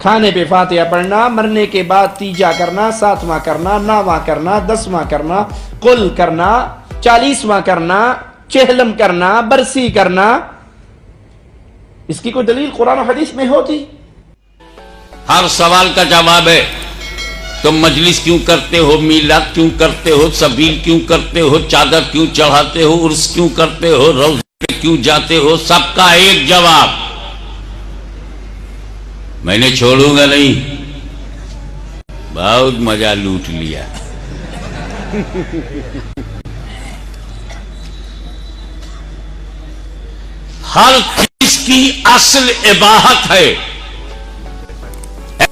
کھانے پہ فاتحہ پڑھنا، مرنے کے بعد تیجا کرنا، 7واں کرنا، 9واں کرنا، 10واں کرنا، قل کرنا، 40واں کرنا، چہلم کرنا، برسی کرنا، اس کی کوئی دلیل قرآن و حدیث میں ہوتی؟ ہر سوال کا جواب ہے. تم مجلس کیوں کرتے ہو، میلاد کیوں کرتے ہو، سبیل کیوں کرتے ہو، چادر کیوں چڑھاتے ہو، عرس کیوں کرتے ہو، روزے پہ کیوں جاتے ہو، سب کا ایک جواب. میں نے چھوڑوں گا نہیں. بہت مزہ لوٹ لیا. ہر چیز کی اصل اباحت ہے.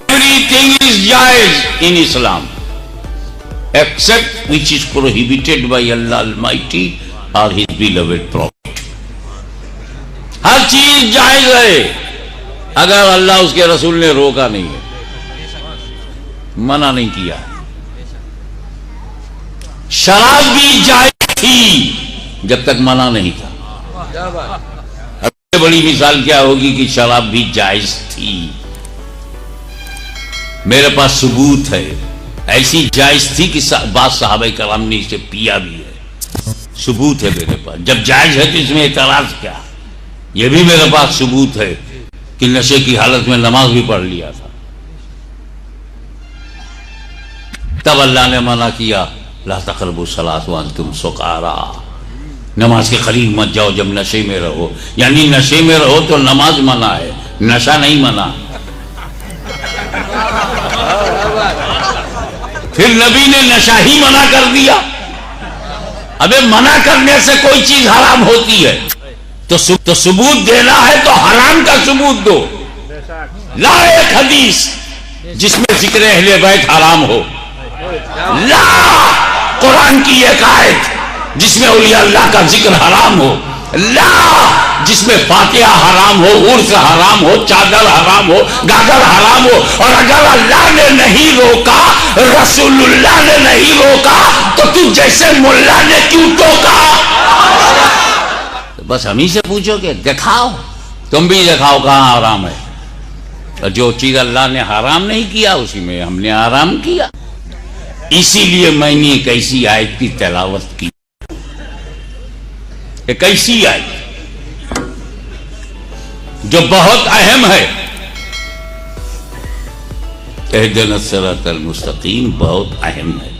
Everything is jaiz in Islam except which is prohibited by Allah Almighty or His beloved Prophet. ہر چیز جائز ہے اگر اللہ اس کے رسول نے روکا نہیں ہے، منع نہیں کیا. شراب بھی جائز تھی جب تک منع نہیں تھا. اب سے بڑی مثال کیا ہوگی کہ شراب بھی جائز تھی. میرے پاس ثبوت ہے. ایسی جائز تھی کہ بعض صحابہ کرام نے اسے پیا بھی ہے. ثبوت ہے میرے پاس. جب جائز ہے تو اس میں اعتراض کیا؟ یہ بھی میرے پاس ثبوت ہے کہ نشے کی حالت میں نماز بھی پڑھ لیا تھا. تب اللہ نے منع کیا، لا تقربوا الصلاۃ وانتم سکارا. نماز کے قریب مت جاؤ جب نشے میں رہو. یعنی نشے میں رہو تو نماز منع ہے، نشہ نہیں منع. پھر نبی نے نشہ ہی منع کر دیا. ابے منع کرنے سے کوئی چیز حرام ہوتی ہے تو ثبوت دینا ہے تو حرام کا ثبوت دو. لا ایک حدیث جس میں ذکر اہل بیت حرام ہو. لا قرآن کی ایک آیت جس میں اولیاء اللہ کا ذکر حرام ہو. لا جس میں فاتحہ حرام ہو، عرس حرام ہو، چادر حرام ہو، گاگر حرام ہو. اور اگر اللہ نے نہیں روکا، رسول اللہ نے نہیں روکا تو تو جیسے ملا نے کیوں ٹوکا؟ بس ہم ہی سے پوچھو کہ دکھاؤ. تم بھی دکھاؤ کہاں حرام ہے. اور جو چیز اللہ نے حرام نہیں کیا اسی میں ہم نے حرام کیا. اسی لیے میں نے ایک ایسی آیت کی تلاوت کی. ایک ایسی آیت جو بہت اہم ہے. اہدنا الصراط المستقیم بہت اہم ہے.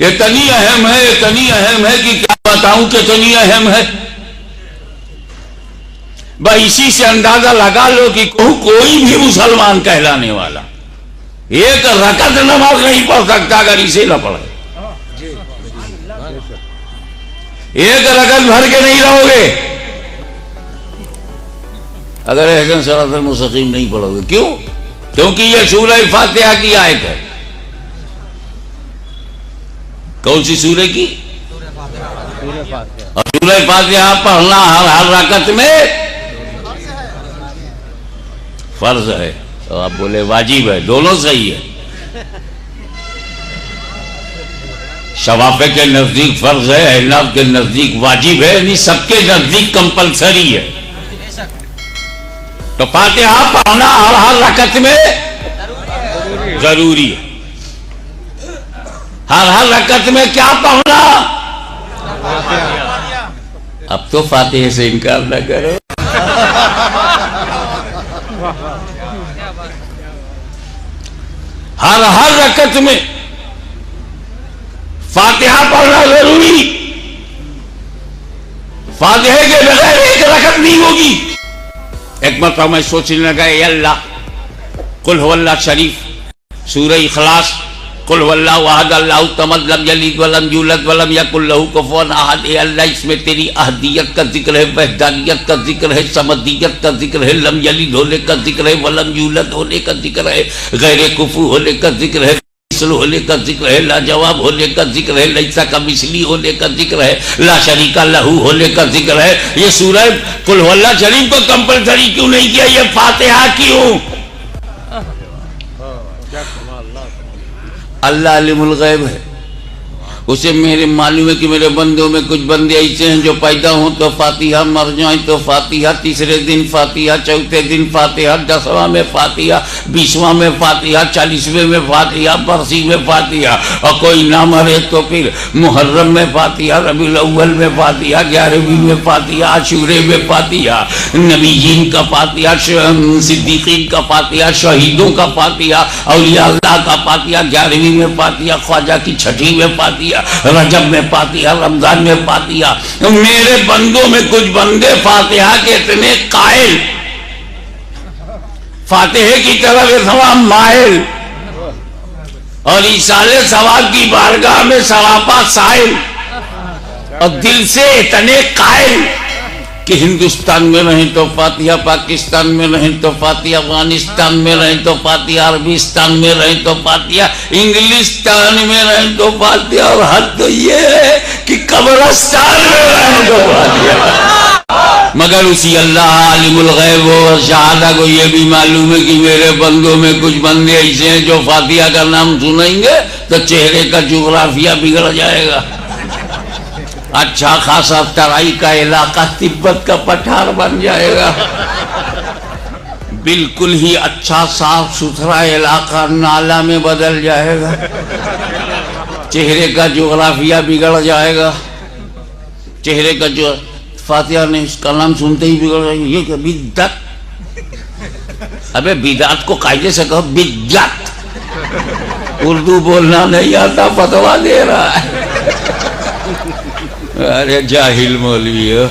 اتنی اہم ہے، اتنی اہم ہے کہ کیا بتاؤں کہ اتنی اہم ہے. بس اسی سے اندازہ لگا لو کہ کوئی بھی مسلمان کہلانے والا ایک رکعت نماز نہیں پڑھ سکتا اگر اسے نہ پڑھے. ایک رکعت بھر کے نہیں رہو گے اگر اہدنا الصراط المستقیم نہیں پڑھو گے. کیوں؟ کیونکہ یہ سورہ فاتحہ کی آیت ہے. کون سی سورہ کی؟ اور سورہ فاتحہ پڑھنا ہر رکعت میں فرض ہے. تو آپ بولے واجب ہے. دونوں صحیح ہے. شوافع کے نزدیک فرض ہے، احناف کے نزدیک واجب ہے، یعنی سب کے نزدیک کمپلسری ہے. تو فاتحہ پڑھنا ہر رکعت میں ضروری ہے. ہر رکعت میں کیا پڑھنا؟ اب تو فاتحہ سے انکار نہ کرو. ہر رکعت میں فاتحہ پڑھنا ضروری. فاتحہ کے بغیر ایک رکعت نہیں ہوگی. ایک مرتبہ میں سوچنے لگا، اے اللہ، قل هو اللہ شریف، سورہ اخلاص، قل هو اللہ احد اللہ الصمد لم یلد ولم یولد ولم یکن لہ کفوا احد. اے اللہ، اس میں تیری احدیت کا ذکر ہے، وحدانیت کا ذکر ہے، صمدیت کا ذکر ہے، لم یلد ہونے کا ذکر ہے، ولم یولد ہونے کا ذکر ہے، غیر کفو ہونے کا ذکر ہے، مثل ہونے کا ذکر ہے، لا جواب ہونے کا ذکر ہے، لیس کمثلہ ہونے کا ذکر ہے، لا شریک لہ ہونے کا ذکر ہے. یہ سورہ قل هو اللہ شریف کو کمپلسری کیوں نہیں کیا؟ یہ فاتحہ کیوں؟ اللہ علم الغیب ہے. اسے میرے معلوم ہے کہ میرے بندوں میں کچھ بندے ایسے ہیں جو پیدا ہوں تو فاتحہ، مر جائیں تو فاتحہ، تیسرے دن فاتحہ، چوتھے دن فاتحہ، 10واں میں فاتحہ، 20واں میں فاتحہ، 40ویں میں فاتحہ، برسی میں فاتحہ، اور کوئی نہ مرے تو پھر محرم میں فاتحہ، ربیع الاول میں فاتحہ، 11ویں میں فاتحہ، عاشورے میں فاتحہ، نبیین کا فاتحہ، صدیقین کا فاتحہ، شہیدوں کا فاتحہ، اولیاء اللہ کا فاتحہ، 11ویں میں فاتحہ، خواجہ کی 6ٹھی میں فاتحہ، رجب میں فاتحہ، رمضان میں فاتحہ۔ میرے بندوں میں کچھ بندے فاتحہ کے اتنے قائل، فاتحے کی طرف اتنا مائل، اور ایصال ثواب کی بارگاہ میں سراپا سائل، اور دل سے اتنے قائل کہ ہندوستان میں رہیں تو فاتحہ، پاکستان میں رہیں تو فاتحہ، افغانستان میں رہیں تو فاتحہ، عربستان میں رہیں تو فاتحہ، انگلستان میں رہیں تو فاتحہ، اور حد تو یہ ہے کہ قبرستان میں رہیں تو فاتحہ۔ مگر اسی اللہ عالم الغیب و شہادہ کو یہ بھی معلوم ہے کہ میرے بندوں میں کچھ بندے ایسے ہیں جو فاتحہ کا نام سنیں گے تو چہرے کا جغرافیہ بگڑ جائے گا، اچھا خاصا ترائی کا علاقہ تبت کا پٹھار بن جائے گا، بالکل ہی اچھا صاف ستھرا علاقہ نالا میں بدل جائے گا، چہرے کا جغرافیہ بگڑ جائے گا، چہرے کا جو فاتحہ نے اس کا نام سنتے ہی بگڑ جائے گا۔ یہ کہ بدعت، ابے بدعت کو قاعدے سے کہو بدعت، اردو بولنا نہیں آتا فتویٰ دے رہا ہے، ارے جاہل مولوی ہو۔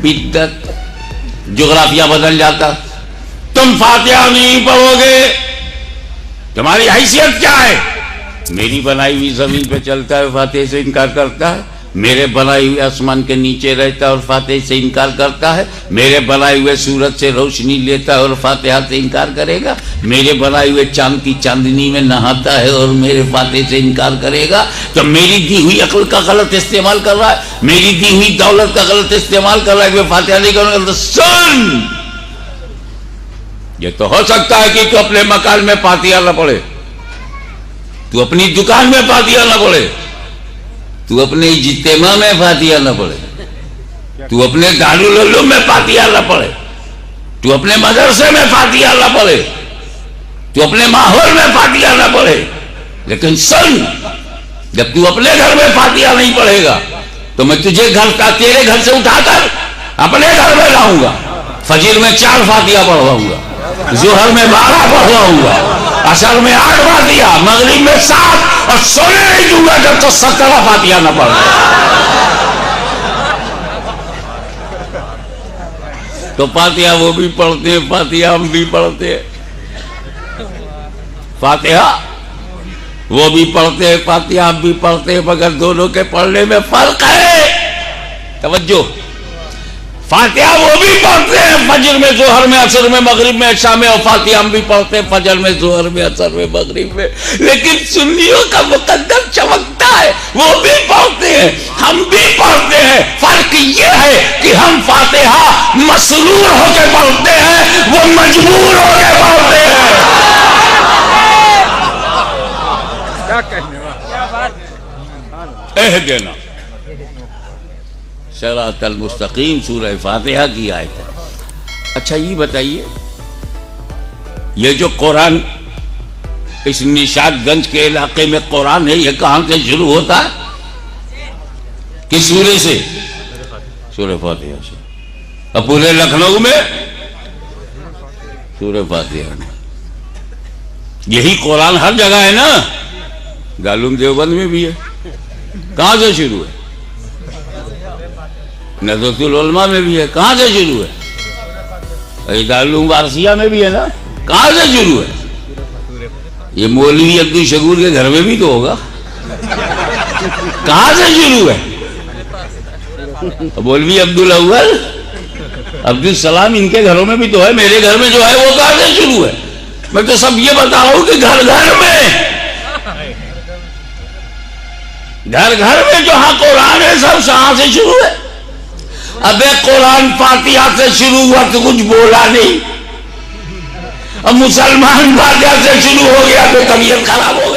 بدعت، جغرافیہ بدل جاتا، تم فاتحہ نہیں پڑھو گے، تمہاری حیثیت کیا ہے؟ میری بنائی ہوئی زمین پہ چلتا ہے فاتحہ سے انکار کرتا ہے، میرے بنائے ہوئے آسمان کے نیچے رہتا ہے اور فاتحہ سے انکار کرتا ہے، میرے بنائے ہوئے سورج سے روشنی لیتا ہے اور فاتحہ سے انکار کرے گا، میرے بنائے ہوئے چاند کی چاندنی میں نہاتا ہے اور میرے فاتحہ سے انکار کرے گا، تو میری دی ہوئی عقل کا غلط استعمال کر رہا ہے، میری دی ہوئی دولت کا غلط استعمال کر رہا ہے کہ میں فاتحہ نہیں کروں گا۔ سن، یہ تو ہو سکتا ہے کہ تو اپنے مکان میں فاتحہ نہ پڑھے، تو اپنی دکان میں فاتحہ نہ پڑھے، تو اپنے اجتماع میں فاتحہ نہ پڑھے، تو اپنے دارالعلوم میں فاتحہ نہ پڑھے، تو اپنے مدرسے میں فاتحہ نہ پڑھے، تو اپنے ماحول میں فاتحہ نہ پڑھے، لیکن سن، جب تو اپنے گھر میں فاتحہ نہیں پڑھے گا تو میں تجھے تیرے گھر سے اٹھا کر اپنے گھر میں لاؤں گا، فجر میں 4 فاتحہ پڑھواؤں گا، ظہر میں 12 پڑھواؤں گا، عصر میں 8 فاتحہ، مغرب میں 7، اور سونے نہیں دوں گا جب تو 17 فاتحہ نہ پڑھ تو فاتحہ وہ بھی پڑھتے ہیں، فاتحہ ہم بھی پڑھتے ہیں، فاتحہ وہ بھی پڑھتے ہیں، فاتحہ ہم بھی پڑھتے ہیں، مگر دونوں کے پڑھنے میں فرق ہے۔ توجہ، فاتحہ وہ بھی پڑھتے ہیں فجر میں، ظہر میں، عصر میں، مغرب میں، عشاء میں، اور فاتحہ ہم بھی پڑھتے ہیں فجر میں، ظہر میں، عصر میں، مغرب میں، لیکن سنیوں کا مقدر چمکتا ہے، وہ بھی پڑھتے ہیں، ہم بھی پڑھتے ہیں، فرق یہ ہے کہ ہم فاتحہ مسرور ہو کے پڑھتے ہیں، وہ مجبور ہو کے پڑھتے ہیں۔ کیا کہنے والا، اہدنا صراط المستقیم، سورہ فاتحہ کی آیت ہے۔ اچھا یہ بتائیے، یہ جو قرآن اس نشاد گنج کے علاقے میں قرآن ہے، یہ کہاں سے شروع ہوتا ہے؟ کس سورے سے؟ سورہ فاتحہ سے۔ اور پورے لکھنؤ میں سورہ فاتحہ میں، یہی قرآن ہر جگہ ہے نا، دارالعلوم دیوبند میں بھی ہے، کہاں سے شروع ہے؟ نظرۃ العلماء میں بھی ہے، کہاں سے شروع ہے؟ دارالعلوم وارثیہ میں بھی ہے نا، کہاں سے شروع ہے؟ یہ مولوی عبدالشکور کے گھر میں بھی تو ہوگا، کہاں سے شروع ہے؟ مولوی عبدالاول، عبدالسلام، ان کے گھروں میں بھی تو ہے، میرے گھر میں جو ہے وہ کہاں سے شروع ہے؟ میں تو سب یہ بتا رہا ہوں کہ گھر گھر میں جہاں قرآن ہے سب کہاں سے شروع ہے؟ ابے قرآن فاتحہ سے شروع ہوا تو کچھ بولا نہیں، اب مسلمان فاتحہ سے شروع ہو گیا تو طبیعت خراب ہو گئی۔